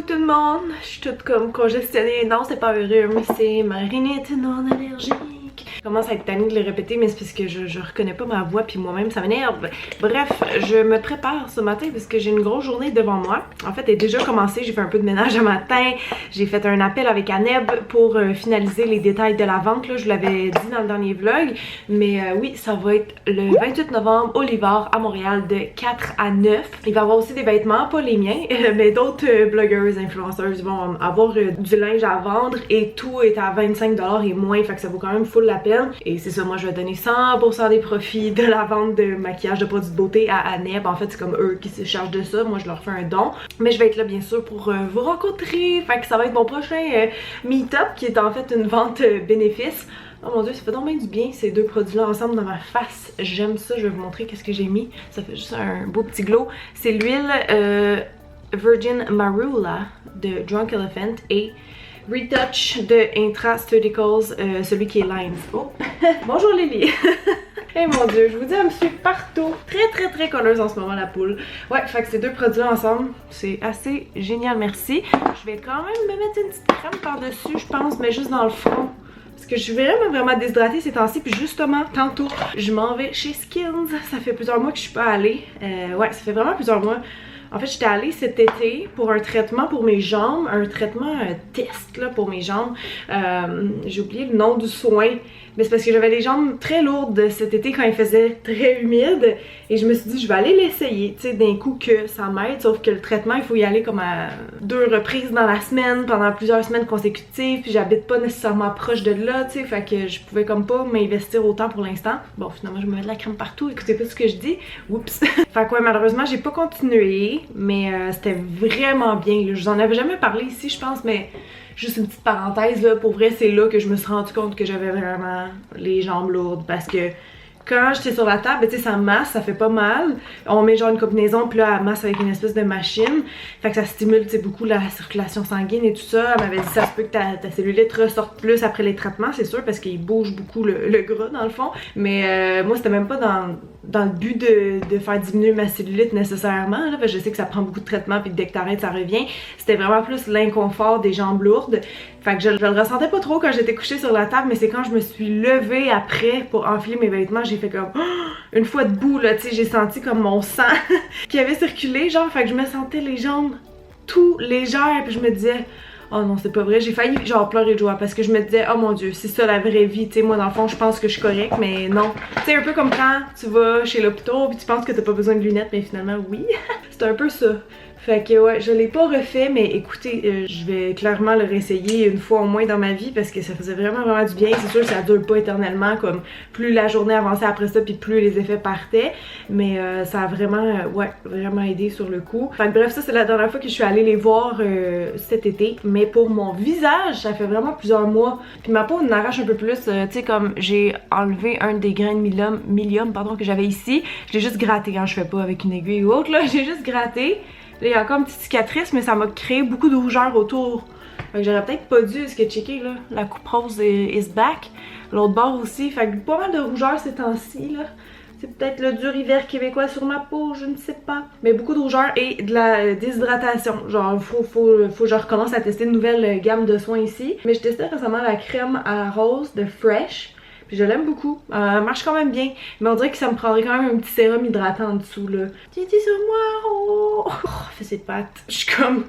Coucou tout le monde, je suis toute comme congestionnée, non c'est pas heureux, mais c'est ma rhinite non allergique. Je commence à être tannée de le répéter, mais c'est parce que je reconnais pas ma voix puis moi-même ça m'énerve. Bref, je me prépare ce matin parce que j'ai une grosse journée devant moi. En fait, elle est déjà commencée, j'ai fait un peu de ménage un matin, j'ai fait un appel avec Aneb pour finaliser les détails de la vente, là, je vous l'avais dit dans le dernier vlog. Mais oui, ça va être le 28 novembre au Livard à Montréal de 4 à 9. Il va y avoir aussi des vêtements, pas les miens, mais d'autres blogueuses, influenceuses vont avoir du linge à vendre et tout est à 25$ et moins, fait que ça vaut quand même full la peine. Et c'est ça, moi je vais donner 100% des profits de la vente de maquillage, de produits de beauté à Aneb. En fait, c'est comme eux qui se chargent de ça, moi je leur fais un don. Mais je vais être là bien sûr pour vous rencontrer, fait que ça va être mon prochain meet-up qui est en fait une vente bénéfice. Oh mon dieu, ça fait donc bien du bien ces deux produits-là ensemble dans ma face. J'aime ça, je vais vous montrer qu'est-ce que j'ai mis. Ça fait juste un beau petit glow. C'est l'huile Virgin Marula de Drunk Elephant et Retouch de Intraceuticals, celui qui est Lime. Oh. Bonjour Lily. Eh mon dieu, je vous dis, elle me suit partout. Très colleuse en ce moment la poule. Ouais, fait que ces deux produits-là ensemble, c'est assez génial, merci. Je vais quand même me mettre une petite crème par-dessus, je pense, mais juste dans le front. Parce que je suis vraiment déshydratée ces temps-ci. Puis justement, tantôt, je m'en vais chez Skins. Ça fait plusieurs mois que je suis pas allée. Ouais, ça fait vraiment plusieurs mois. En fait, j'étais allée cet été pour un traitement pour mes jambes. Un traitement test là, pour mes jambes. J'ai oublié le nom du soin. Mais c'est parce que j'avais les jambes très lourdes cet été quand il faisait très humide. Et je me suis dit, je vais aller l'essayer. Tu sais, d'un coup que ça m'aide. Sauf que le traitement, il faut y aller comme à 2 reprises dans la semaine, pendant plusieurs semaines consécutives. Puis j'habite pas nécessairement proche de là, tu sais. Fait que je pouvais comme pas m'investir autant pour l'instant. Bon, finalement, je me mets de la crème partout. Écoutez pas ce que je dis. Oups. Fait que ouais, malheureusement, j'ai pas continué. Mais c'était vraiment bien. Là. Je vous en avais jamais parlé ici, je pense, mais juste une petite parenthèse, là, pour vrai, c'est là que je me suis rendu compte que j'avais vraiment les jambes lourdes. Parce que quand j'étais sur la table, tu sais, ça masse, ça fait pas mal. On met genre une combinaison, puis là, elle masse avec une espèce de machine. Fait que ça stimule, tu sais, beaucoup la circulation sanguine et tout ça. Elle m'avait dit, ça se peut que ta cellulite ressorte plus après les traitements, c'est sûr, parce qu'il bouge beaucoup le gras, dans le fond. Mais moi, c'était même pas dans le but de faire diminuer ma cellulite nécessairement, là, parce que je sais que ça prend beaucoup de traitements, puis que dès que t'arrêtes, ça revient. C'était vraiment plus l'inconfort des jambes lourdes. Fait que je le ressentais pas trop quand j'étais couchée sur la table, mais c'est quand je me suis levée après pour enfiler mes vêtements, j'ai fait comme une fois debout, là, tu sais, j'ai senti comme mon sang qui avait circulé, genre, fait que je me sentais les jambes tout légères, puis je me disais, oh non, c'est pas vrai, j'ai failli genre pleurer de joie parce que je me disais, oh mon dieu, c'est ça la vraie vie, tu sais, moi dans le fond, je pense que je suis correcte, mais non. Tu sais, un peu comme quand tu vas chez l'hôpital puis tu penses que t'as pas besoin de lunettes, mais finalement, oui. C'est un peu ça. Fait que ouais, je l'ai pas refait, mais écoutez, je vais clairement le réessayer une fois au moins dans ma vie parce que ça faisait vraiment du bien. C'est sûr que ça dure pas éternellement, comme plus la journée avançait après ça puis plus les effets partaient, mais ça a vraiment, ouais, vraiment aidé sur le coup. Fait que bref, ça c'est la dernière fois que je suis allée les voir cet été, mais pour mon visage, ça fait vraiment plusieurs mois. Puis ma peau en arrache un peu plus, tu sais, comme j'ai enlevé un des grains de milium pardon, que j'avais ici, je l'ai juste gratté, hein, je fais pas avec une aiguille ou autre, là, j'ai juste gratté. Là, il y a encore une petite cicatrice, mais ça m'a créé beaucoup de rougeur autour. Fait que j'aurais peut-être pas dû, ce que checker là, la coupe rose is back. L'autre bord aussi, fait que pas mal de rougeur ces temps-ci là. C'est peut-être le dur hiver québécois sur ma peau, je ne sais pas. Mais beaucoup de rougeur et de la déshydratation. Genre, faut que je recommence à tester une nouvelle gamme de soins ici. Mais je testais récemment la crème à la rose de Fresh. Puis je l'aime beaucoup, elle marche quand même bien, mais on dirait que ça me prendrait quand même un petit sérum hydratant en dessous là. Tiens sur moi, oh, fais ses pattes. Je suis comme,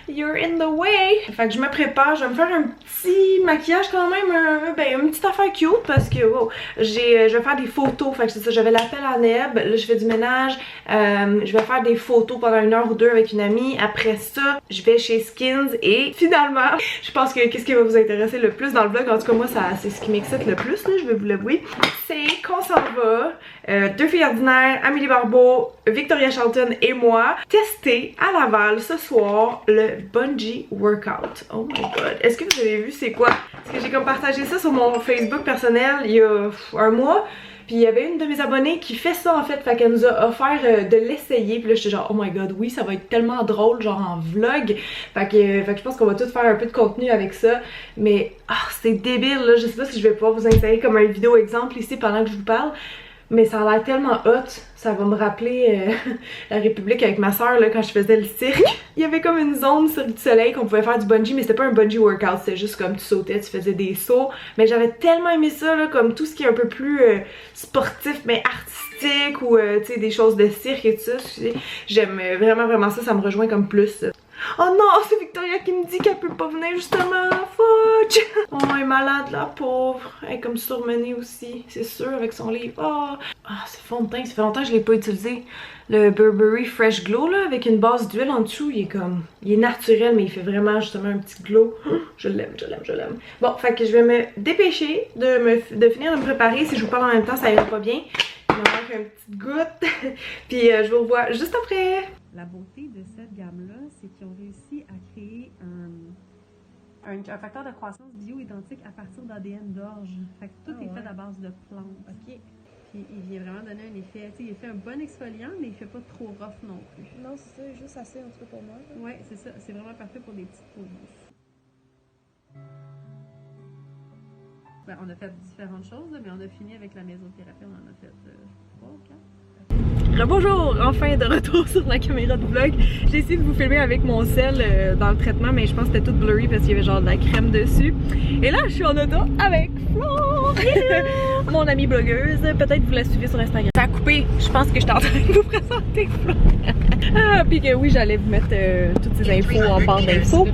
you're in the way. Fait que je me prépare, je vais me faire un petit maquillage quand même, une petite affaire cute parce que wow, je vais faire des photos. Fait que c'est ça, j'avais l'appel à Neb, là je fais du ménage, je vais faire des photos pendant 1 heure ou 2 avec une amie. Après ça, je vais chez Skins et finalement, je pense que qu'est-ce qui va vous intéresser le plus dans le vlog, en tout cas moi c'est ce qui m'excite le plus là, je vais vous l'avouer, c'est qu'on s'en va, 2 filles ordinaires, Amélie Barbeau, Victoria Charlton et moi, tester à Laval ce soir le bungee workout. Oh my god, est-ce que vous avez vu c'est quoi? Parce que j'ai comme partagé ça sur mon Facebook personnel il y a un mois. Puis il y avait une de mes abonnées qui fait ça en fait, fait qu'elle nous a offert de l'essayer. Puis là j'étais genre oh my god oui ça va être tellement drôle genre en vlog. Fait que je pense qu'on va tous faire un peu de contenu avec ça. Mais c'est débile là, je sais pas si je vais pouvoir vous insérer comme un vidéo exemple ici pendant que je vous parle. Mais ça a l'air tellement hot, ça va me rappeler la République avec ma soeur là, quand je faisais le cirque. Il y avait comme une zone sur du soleil qu'on pouvait faire du bungee, mais c'était pas un bungee workout, c'était juste comme tu sautais, tu faisais des sauts. Mais j'avais tellement aimé ça, là, comme tout ce qui est un peu plus sportif, mais artistique ou tu sais, des choses de cirque et tout ça. J'aime vraiment ça me rejoint comme plus. Oh non, c'est Victoria qui me dit qu'elle peut pas venir justement. Fuck! Oh, elle est malade, la pauvre. Elle est comme surmenée aussi, c'est sûr, avec son livre. Oh, c'est fond de teint, ça fait longtemps que je l'ai pas utilisé. Le Burberry Fresh Glow, là, avec une base d'huile en dessous, il est naturel, mais il fait vraiment justement un petit glow. Je l'aime. Bon, fait que je vais me dépêcher de finir de me préparer. Si je vous parle en même temps, ça ira pas bien. Il me manque une petite goutte. Puis je vous revois juste après. La beauté de cette gamme-là, c'est qu'ils ont réussi à créer un facteur de croissance bio-identique à partir d'ADN d'orge. Fait que tout est fait à base de plantes. OK. Puis il vient vraiment donner un effet, tu sais, il fait un bon exfoliant, mais il fait pas trop rough non plus. Non, c'est ça, juste assez en tout cas pour moi. Oui, c'est ça. C'est vraiment parfait pour des petites peaux douces. Ben, on a fait différentes choses, là, mais on a fini avec la mésothérapie, on en a fait 3 ou 4. Bonjour, enfin de retour sur la caméra de vlog. J'ai essayé de vous filmer avec mon sel dans le traitement, mais je pense que c'était tout blurry parce qu'il y avait genre de la crème dessus. Et là, je suis en auto avec Flo, mon amie blogueuse. Peut-être vous la suivez sur Instagram. Ça a coupé, je pense que j'étais en train de vous présenter Flo. Puis que oui, j'allais vous mettre toutes ces infos en barre d'infos.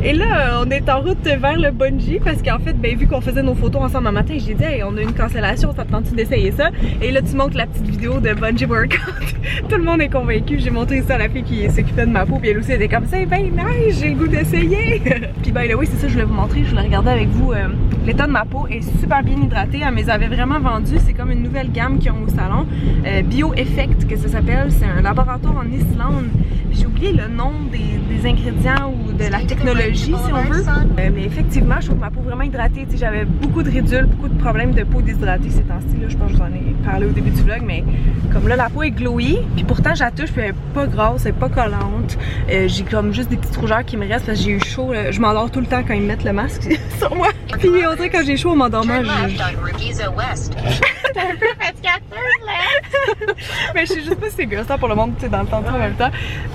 Et là, on est en route vers le bungee parce qu'en fait, ben, vu qu'on faisait nos photos ensemble un matin, j'ai dit hey, on a une cancellation, ça te tente-tu d'essayer ça? Et là, tu montres la petite vidéo de bungee workout. Tout le monde est convaincu. J'ai montré ça à la fille qui s'occupait de ma peau, puis elle aussi était comme ça, ben nice, j'ai le goût d'essayer. Puis ben là, oui, c'est ça, je voulais vous montrer, je voulais regarder avec vous. L'état de ma peau est super bien hydratée. Elle me les avait vraiment vendues. C'est comme une nouvelle gamme qu'ils ont au salon. Bio Effect, que ça s'appelle. C'est un laboratoire en Islande. J'ai oublié le nom des ingrédients ou de la technologie, si on veut. Mais effectivement, je trouve ma peau vraiment hydratée. J'avais beaucoup de ridules, beaucoup de problèmes de peau déshydratée ces temps-ci. Je pense que je vous en ai parlé au début du vlog, mais comme là, la peau est glowy. Puis pourtant, je la touche, puis elle est pas grasse, elle est pas collante. J'ai comme juste des petites rougeurs qui me restent parce que j'ai eu chaud. Je m'endors tout le temps quand ils mettent le masque sur moi. Puis on dirait que quand j'ai chaud au m'endormant, T'es un peu fatiguateuse là! Mais je sais juste pas si c'est gossant pour le monde, tu sais, dans le temps en même temps.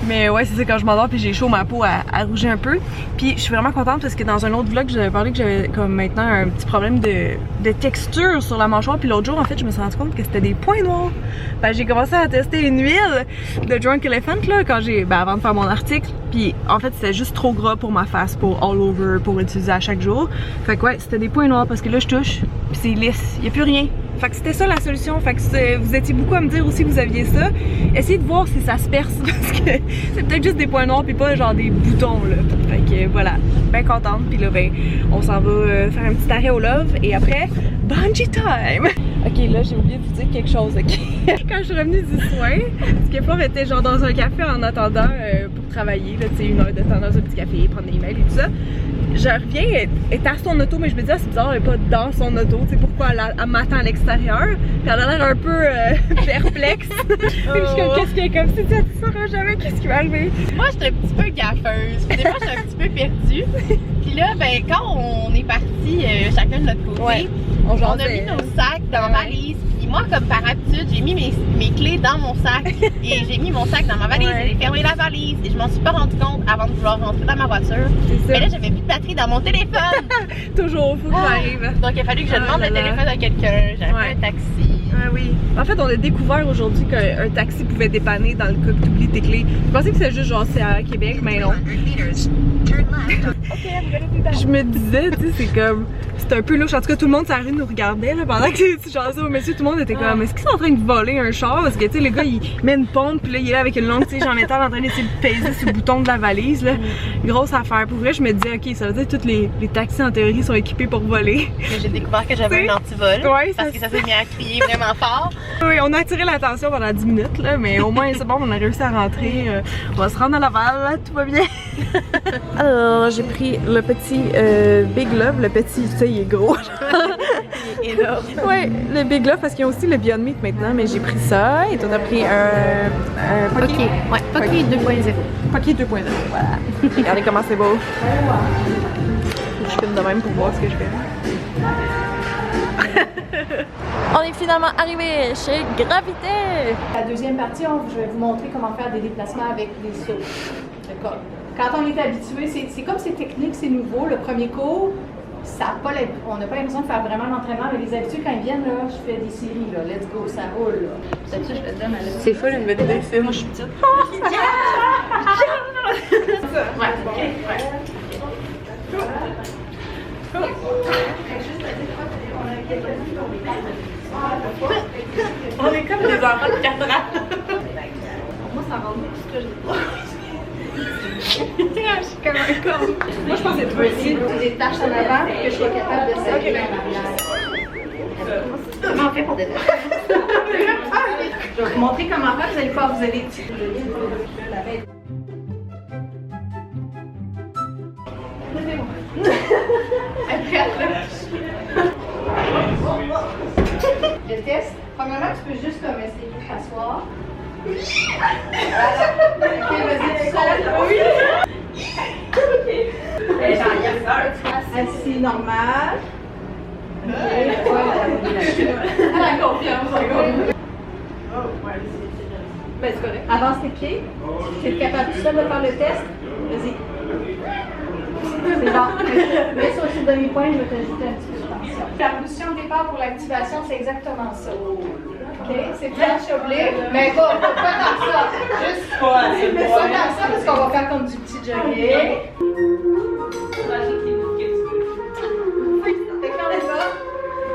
Mais ouais, c'est ça, quand je m'endors puis j'ai chaud, ma peau a rougi un peu. Puis je suis vraiment contente parce que dans un autre vlog, j'avais parlé que j'avais comme maintenant un petit problème de texture sur la mâchoire. Puis l'autre jour, en fait, je me suis rendu compte que c'était des points noirs. Ben, j'ai commencé à tester une huile de Drunk Elephant là, quand avant de faire mon article. Puis en fait, c'était juste trop gras pour ma face, pour all over, pour utiliser à chaque jour. Fait que ouais, c'était des points noirs parce que là, je touche, puis c'est lisse, y a plus rien. Fait que c'était ça la solution. Fait que vous étiez beaucoup à me dire aussi que vous aviez ça. Essayez de voir si ça se perce parce que c'est peut-être juste des points noirs puis pas genre des boutons là. Fait que voilà, bien contente. Puis là ben, on s'en va faire un petit arrêt au Love et après, bungee time! Ok, là j'ai oublié de vous dire quelque chose, ok? Quand je suis revenue du soin, parce que Flore était genre dans un café en attendant pour travailler, là, tu sais, 1 heure de temps dans un petit café, prendre des emails et tout ça. Je reviens, elle est à son auto, mais je me dis, c'est bizarre, elle est pas dans son auto, tu sais, pourquoi elle m'attend à l'extérieur? Puis elle a l'air un peu perplexe. Puis je suis comme, qu'est-ce qu'il y a comme si tu sauras jamais qu'est-ce qui va arriver? Moi, j'étais un petit peu gaffeuse. Puis des fois, j'étais un petit peu perdue. Puis là, ben, quand on est partis chacun de notre côté, Ouais. on a mis nos sacs dans ma valise. Puis moi, comme par habitude, j'ai mis mes clés dans mon sac. Et j'ai mis mon sac dans ma valise et j'ai fermé la valise. Et je m'en suis pas rendu compte avant de vouloir rentrer dans ma voiture. Mais là, j'avais plus de batterie dans mon téléphone. Toujours, faut que ça arrive. Donc il a fallu que je demande le téléphone à quelqu'un. J'avais pas un taxi. Ah oui. En fait, on a découvert aujourd'hui qu'un taxi pouvait dépanner dans le cas que tu oublies tes clés. Je pensais que c'était juste genre c'est à Québec, mais non. Je me disais, tu sais, c'est comme. C'était un peu louche. En tout cas, tout le monde sur la rue nous regardait là, pendant que tu jasais au monsieur. Tout le monde était comme, est-ce qu'ils sont en train de voler un char? Parce que, tu sais, le gars, il met une pompe, puis là, il est là avec une longue tige en métal en train d'essayer de peser sur le bouton de la valise. Là. Grosse affaire. Pour vrai, je me disais, ok, ça veut dire que tous les taxis en théorie sont équipés pour voler. J'ai découvert que j'avais un antivol. Ouais, parce que ça s'est mis à crier vraiment fort. Oui, on a attiré l'attention pendant 10 minutes, là, mais au moins, c'est bon, on a réussi à rentrer. On va se rendre à Laval, là, tout va bien. Alors, j'ai pris le petit Big Love. Le petit, tu sais, il est gros. Il est énorme. Ouais, le Big Love parce qu'il y a aussi le Beyond Meat maintenant, mais j'ai pris ça et on a pris un Poké. Ouais, Poké 2.0. Poké 2.0, voilà. Regardez comment c'est beau. Je filme de même pour voir ce que je fais. On est finalement arrivé chez Gravité. La deuxième partie, je vais vous montrer comment faire des déplacements avec des sauts. D'accord. Quand on est habitué, c'est comme c'est technique, c'est nouveau. Le premier cours, on n'a pas l'impression de faire vraiment l'entraînement, mais les habitudes, quand ils viennent, là, je fais des séries, là, let's go, ça roule. Là. D'habitude, je fais ça, mais là. C'est fou une bonne idée, c'est moi je suis petite. On est comme des enfants de 4 ans. Moi, ça rend beaucoup ce que j'ai pas. Je suis comme un con. Moi, je pense que c'est toi aussi. Des tâches en avant que je sois capable de s'appuyer en arrière. Comment on fait pour des tâches? Je vais vous montrer comment faire, vous allez pouvoir vous aider dessus. Le test, premièrement, tu peux juste comme essayer de t'asseoir. Ok, vas-y, assis normal. La confiance. Ben, c'est correct. Avance tes pieds. Tu es capable tout seul de faire le test. Vas-y. C'est bon. Mets sur le demi-point, je vais t'ajouter un petit peu de tension. La position de départ pour l'activation, c'est exactement ça. Ok, c'est planche oblique, mais pas tant que ça. Juste pas tant que ça parce qu'on va faire comme du petit jogging. Déclarez ça.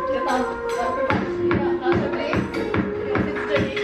Je t'en un peu particulier en planche oblique. On fait du jogging.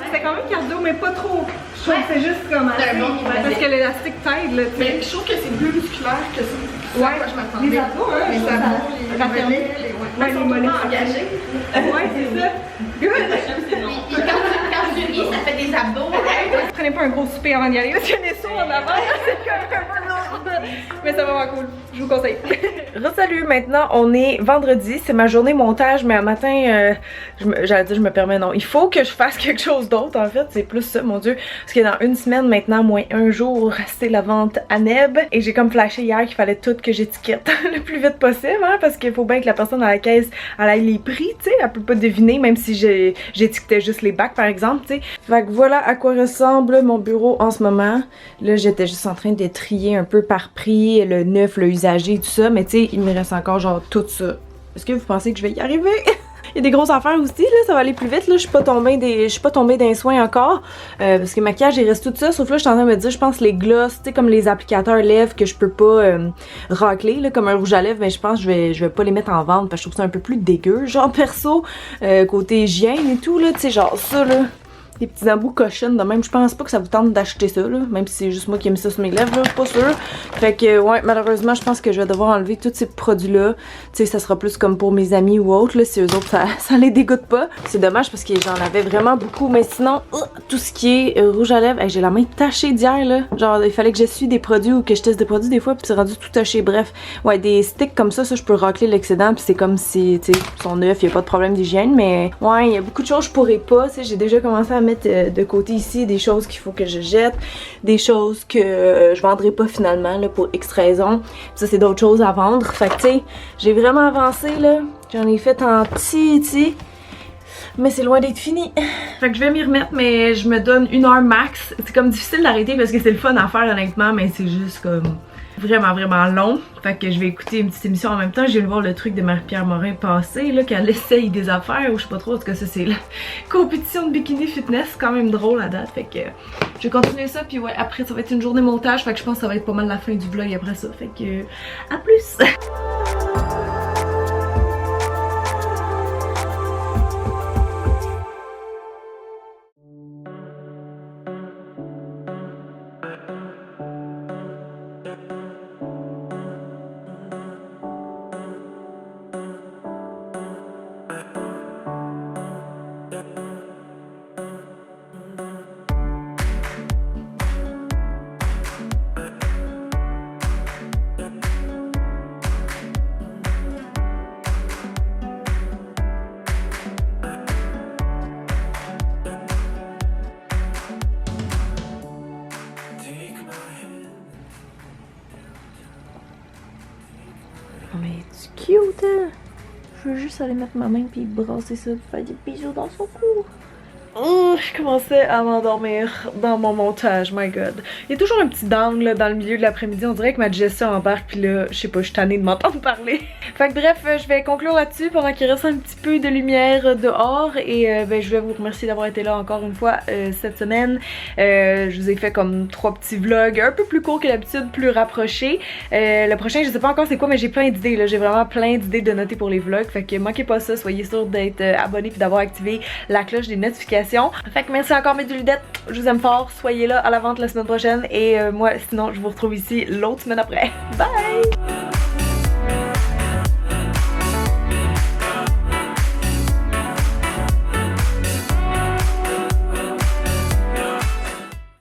C'était quand même cardio, mais pas trop chaud. C'est juste comme parce que l'élastique t'aide, là. Mais je trouve que c'est plus musculaire que ça. Ouais, Je m'attendais. les abdos, hein, les abdos, les mollets, les mollets engagés. Ouais, c'est ça. Good! Quand tu ris, ça fait des abdos. Prenez pas un gros souper avant d'y aller parce qu'il y a des sauts en avant. C'est comme un peu long. Mais ça va vraiment cool. Je vous conseille. Salut, maintenant on est vendredi, c'est ma journée montage, mais un matin, j'allais dire je me permets, non. Il faut que je fasse quelque chose d'autre en fait, c'est plus ça, mon dieu. Parce que dans une semaine maintenant, moins un jour, c'est la vente à Neb. Et j'ai comme flashé hier qu'il fallait tout que j'étiquette le plus vite possible, hein, parce qu'il faut bien que la personne à la caisse, elle aille les prix, tu sais. Elle peut pas deviner, même si j'étiquetais juste les bacs par exemple, tu sais. Fait que voilà à quoi ressemble mon bureau en ce moment. Là, j'étais juste en train de trier un peu par prix, le neuf, le usagé, tout ça, mais tu sais, il me reste encore genre tout ça. Est-ce que vous pensez que je vais y arriver? Il y a des grosses affaires aussi, là, ça va aller plus vite, là, je suis pas tombée d'un soin encore, parce que maquillage, il reste tout ça, sauf là, je suis en train de me dire, je pense les gloss, tu sais, comme les applicateurs lèvres que je peux pas racler, là, comme un rouge à lèvres, mais je pense que je vais pas les mettre en vente, parce que je trouve ça un peu plus dégueu, genre perso, côté hygiène et tout, là, tu sais, genre ça, là. Des petits embouts cochonnes de même. Je pense pas que ça vous tente d'acheter ça, là. Même si c'est juste moi qui ai mis ça sur mes lèvres, là. Pas sûr. Fait que, ouais, malheureusement, je pense que je vais devoir enlever tous ces produits-là. Tu sais, ça sera plus comme pour mes amis ou autres, là. Si eux autres, ça les dégoûte pas. C'est dommage parce que j'en avais vraiment beaucoup. Mais sinon, tout ce qui est rouge à lèvres, j'ai la main tachée d'hier, là. Genre, il fallait que j'essuie des produits ou que je teste des produits des fois, puis c'est rendu tout taché. Bref, ouais, des sticks comme ça, je peux racler l'excédent, puis c'est comme si, tu sais, ils sont neufs, il y a pas de problème d'hygiène. Mais, ouais, il y a beaucoup de choses que je pourrais pas. Tu sais, j'ai déjà commencé à mettre de côté ici des choses qu'il faut que je jette, des choses que je vendrai pas finalement là, pour X raisons. Ça c'est d'autres choses à vendre. Fait que tu sais, j'ai vraiment avancé là. J'en ai fait en petit. Mais c'est loin d'être fini. Fait que je vais m'y remettre, mais je me donne 1 heure max. C'est comme difficile d'arrêter parce que c'est le fun à faire honnêtement, mais c'est juste comme vraiment long. Fait que je vais écouter une petite émission en même temps. Je viens de voir le truc de Marie-Pierre Morin passer, là, qu'elle essaye des affaires, ou je sais pas trop, en tout cas ça c'est la compétition de bikini fitness, quand même drôle à date. Fait que je vais continuer ça, puis ouais, après ça va être une journée montage, fait que je pense que ça va être pas mal la fin du vlog après ça. Fait que à plus! Oh mais c'est cute hein? Je veux juste aller mettre ma main puis brasser ça, faire des bisous dans son cou. Oh, je commençais à m'endormir dans mon montage, my god. Il y a toujours un petit down là, dans le milieu de l'après-midi, on dirait que ma digestion embarque puis là, je sais pas, je suis tannée de m'entendre parler. Fait que bref, je vais conclure là-dessus pendant qu'il reste un petit peu de lumière dehors et ben, je vais vous remercier d'avoir été là encore une fois cette semaine. Je vous ai fait comme 3 petits vlogs un peu plus courts que d'habitude, plus rapprochés. Le prochain, je sais pas encore c'est quoi, mais j'ai plein d'idées là, j'ai vraiment plein d'idées de noter pour les vlogs. Fait que manquez pas ça, soyez sûr d'être abonné puis d'avoir activé la cloche des notifications. Fait que merci encore mes Ludettes, je vous aime fort, soyez là à la vente la semaine prochaine et moi sinon je vous retrouve ici l'autre semaine après. Bye!